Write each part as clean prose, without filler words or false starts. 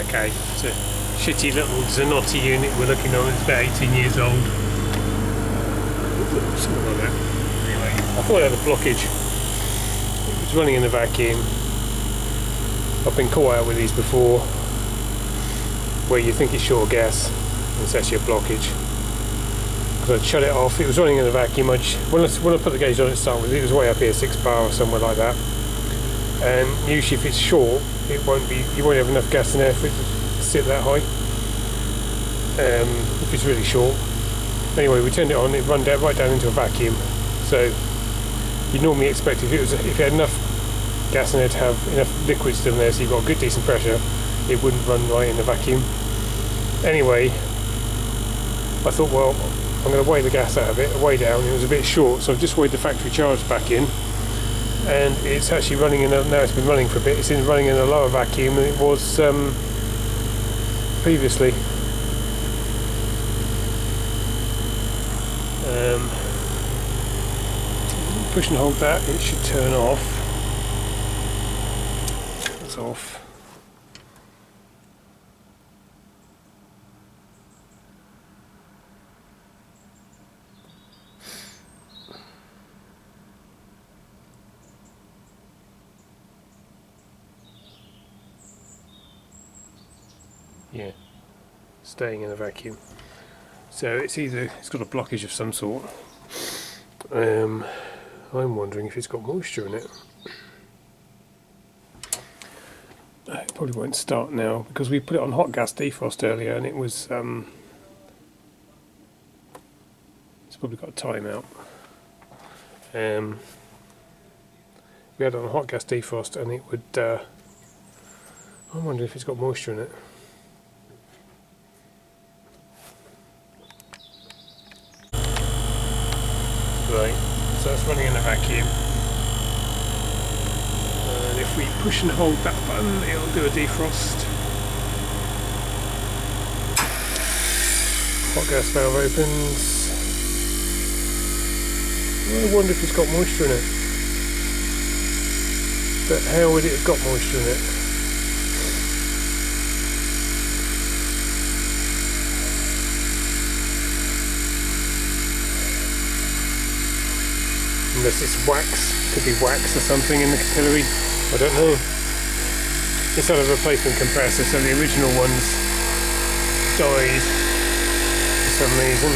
Okay, it's a shitty little Zanotti unit we're looking at. It's about 18 years old. Something like that. Anyway, I thought I had a blockage. It was running in a vacuum. I've been caught out with these before, where you think it's short of gas, and it's actually a blockage. Because I'd shut it off. It was running in a vacuum. When I put the gauge on it to start with, it was way up here, 6 bar or somewhere like that. And usually, if it's short, you won't have enough gas in there for it to sit that high. If it's really short. Anyway, we turned it on. It ran right down into a vacuum. So you'd normally expect if it had enough gas in there to have enough liquid still in there, so you've got a good decent pressure, it wouldn't run right in the vacuum. Anyway, I thought, well, I'm going to weigh the gas out of it, way down. It was a bit short, so I've just weighed the factory charge back in, and it's actually running in now it's been running for a bit. It's running in a lower vacuum than it was previously. Push and hold that, it should turn off. It's off. Yeah, staying in a vacuum. So it's got a blockage of some sort. I'm wondering if it's got moisture in it. It probably won't start now because we put it on hot gas defrost earlier, and it was it's probably got a timeout. We had it on hot gas defrost, and it would I'm wondering if it's got moisture in it. Right, so that's running in a vacuum, and if we push and hold that button, it'll do a defrost. Hot gas valve opens. I wonder if it's got moisture in it, but how would it have got moisture in it? Unless it's wax, could be wax or something in the capillary, I don't know. It's had a replacement compressor, so the original ones died for some reason.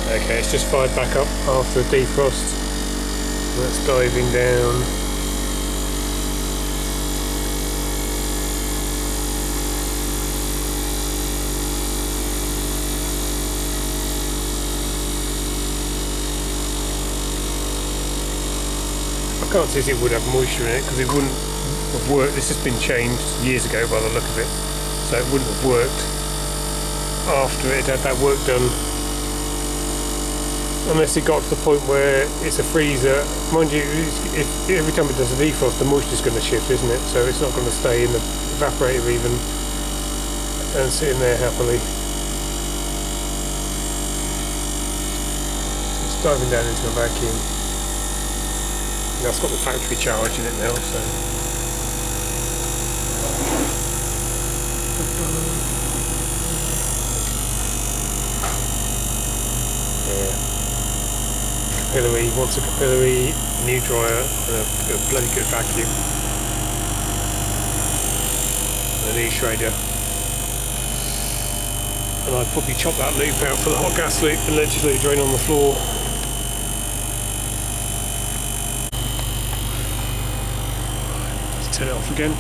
Okay, it's just fired back up after a defrost. That's diving down. I can't see if it would have moisture in it because it wouldn't have worked. This has been changed years ago by the look of it, so it wouldn't have worked after it had that work done. Unless it got to the point where it's a freezer. Mind you, if every time it does a defrost, the moisture's going to shift, isn't it? So it's not going to stay in the evaporator even and sit in there happily. It's diving down into a vacuum. That's got the factory charge in it now, so. Yeah. Capillary, wants a capillary, new dryer, and a bloody good vacuum. And an e-shredder. And I'd probably chop that loop out for the hot gas loop and let it drain on the floor. Let's turn it off again.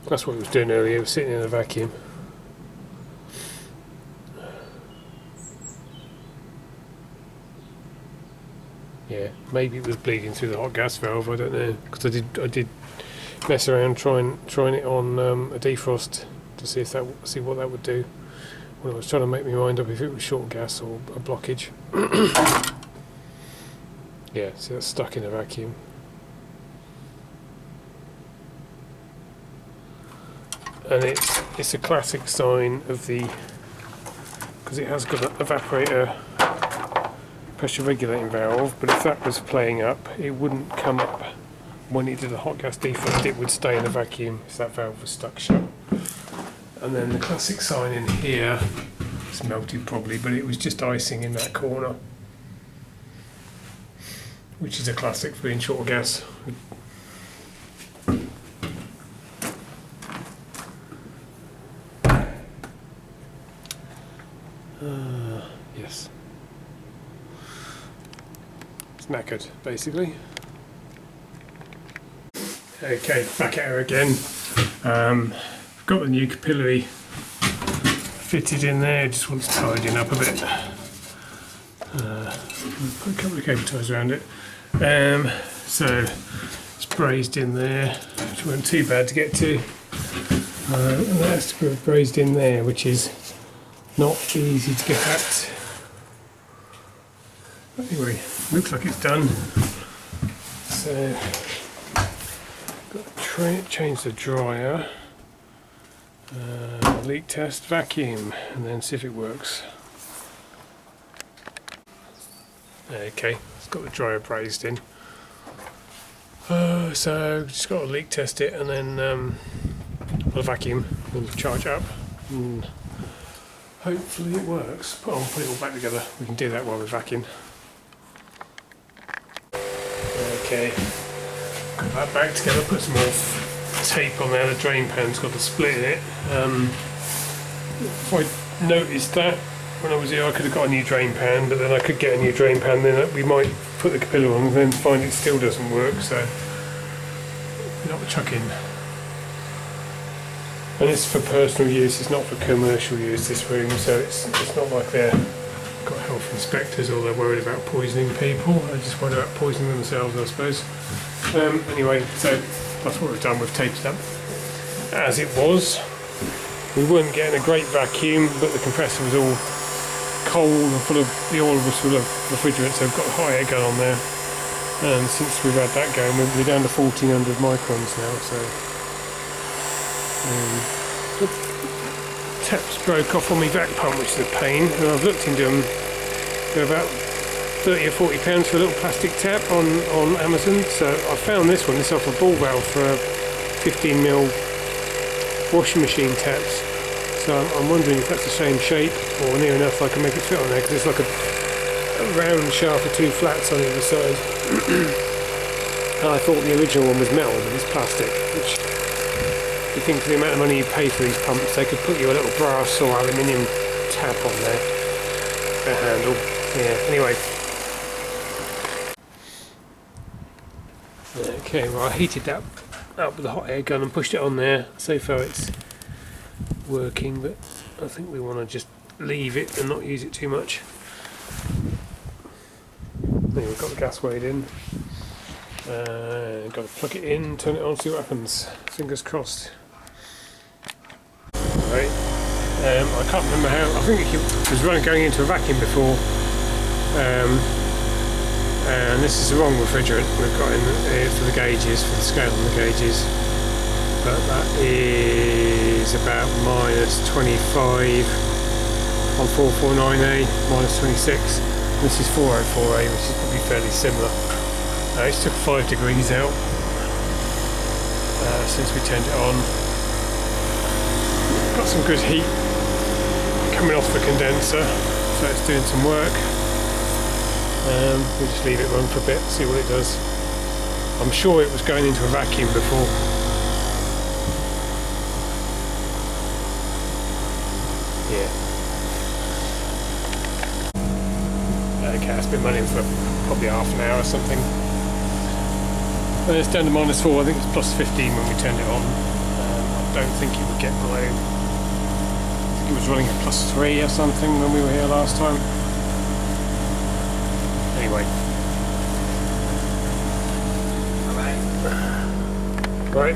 That's what it was doing earlier, it was sitting in a vacuum. Yeah, maybe it was bleeding through the hot gas valve, I don't know. Because I did mess around trying it on a defrost to see what that would do when I was trying to make my mind up if it was short gas or a blockage. Yeah, see, that's stuck in a vacuum. And it's a classic sign of the, because it has got an evaporator pressure regulating valve, but if that was playing up, it wouldn't come up when it did a hot gas deflect. It would stay in a vacuum if that valve was stuck shut. And then the classic sign in here, it's melted probably, but it was just icing in that corner, which is a classic for being short of gas. Yes. It's knackered, basically. Okay, back at her again. Got the new capillary fitted in there, just wants tidying up a bit. Put a couple of cable ties around it. So it's brazed in there, which wasn't too bad to get to. And that's brazed in there, which is not easy to get at. Anyway, looks like it's done. So, got to change the dryer, leak test, vacuum, and then see if it works. Okay, it's got the dryer brazed in. So just got to leak test it and then the vacuum and charge it up. And hopefully it works. Put it all back together. We can do that while we're vacuuming. Okay, got that back together. Put some more tape on there. The drain pan's got a split in it. If I noticed that when I was here, I could have got a new drain pan, but then I could get a new drain pan. Then we might put the capillary on and then find it still doesn't work. So not chucking. And it's for personal use, it's not for commercial use, this room, so it's not like they're got health inspectors or they're worried about poisoning people. They're just worried about poisoning themselves, I suppose. Anyway, so that's what we've done. We've taped it up as it was. We weren't getting a great vacuum, but the compressor was all cold and full of, the oil was full of refrigerant, so we've got a hot air gun on there. And since we've had that going, we're down to 1400 microns now, so the taps broke off on my vac pump, which is a pain, and I've looked into them. They're about 30 or 40 pounds for a little plastic tap on Amazon. So I found this one. It's off a ball valve for a 15mm washing machine taps. So I'm wondering if that's the same shape or near enough I can make it fit on there, because it's like a round shaft with two flats on either side. And I thought the original one was metal, but it's plastic, which you think for the amount of money you pay for these pumps, they could put you a little brass or aluminium tap on there, the handle. Yeah, anyway. Okay, well I heated that up with a hot air gun and pushed it on there. So far it's working, but I think we want to just leave it and not use it too much. Anyway, we've got the gas weighed in. Got to plug it in, turn it on, see what happens. Fingers crossed. Right. I can't remember how. I think it was going into a vacuum before. And this is the wrong refrigerant we've got in for the gauges, for the scale on the gauges. But that is about -25 on 449A, -26. This is 404A, which is probably fairly similar. It's took 5 degrees out since we turned it on. Got some good heat coming off the condenser, so it's doing some work. We'll just leave it run for a bit, see what it does. I'm sure it was going into a vacuum before. Yeah. Okay, it's been running for probably half an hour or something. And it's down to -4, I think it's +15 when we turned it on. I don't think it would get below, I think it was running at +3 or something when we were here last time. Anyway. Right.